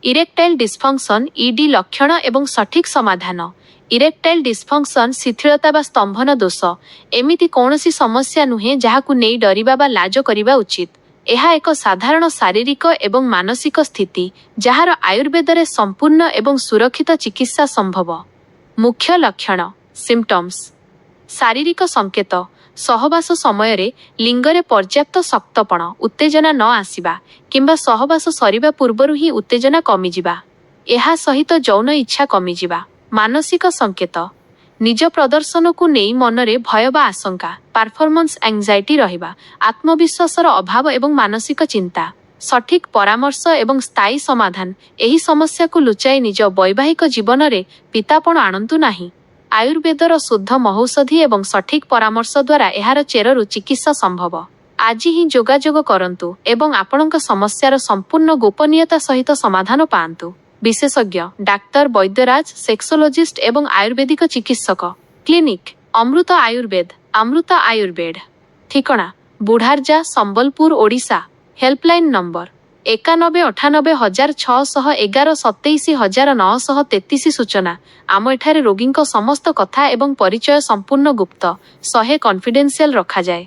Erectile dysfunction ED लक्षण एवं सठिक समाधान। इरेक्टाइल डिस्फंक्शन शिथिलता बा स्तंभन दोष एमिति कौनसी समस्या नुहे जहाकु नेई डरिबा बा लाज करिबा उचित। यह एक साधारण शारीरिक एवं मानसिक स्थिति जहार आयुर्वेद रे संपूर्ण एवं सुरक्षित चिकित्सा संभव। मुख्य लक्षण सिम्पटम्स। शारीरिक संकेत सहवास समय रे लिंगरे पर्याप्त शक्तपण उत्तेजना न आसिबा किंबा सहवास सरिबा पूर्वरु ही उत्तेजना कमिजिबा। एहा सहित यौन इच्छा कमिजिबा। मानसिक संकेत निज प्रदर्शन को नहीं मनरे भय बा आशंका परफॉर्मेंस एंजाइटी रहिबा आत्मविश्वासर अभाव एवं मानसिक चिंता। सठिक परामर्श एवं स्थायी समाधान एही समस्या को लुचाई निज वैवाहिक जीवन रे पितापण आणंतु नाही। आयुर्वेदर शुद्ध महौषधि एवं सठिक परामर्श द्वारा एहार चेररु चिकित्सा संभव। आज ही जोगाजोग करंतु एवं आपणक समस्यार संपूर्ण गोपनीयता सहित समाधान पांतु। विशेषज्ञ डाक्टर वैद्यराज सेक्सोलॉजिस्ट एवं आयुर्वेदिक चिकित्सक। क्लिनिक अमृत आयुर्वेद अमृत आयुर्वेद। ठिकाना बुढ़ारजा संबलपुर ओडिशा। Helpline number 9198611933। सूचना आम एठारे रोगी समस्त कथा एवं परिचय संपूर्ण गुप्त 100 कॉन्फिडेंशियल रखा जाए।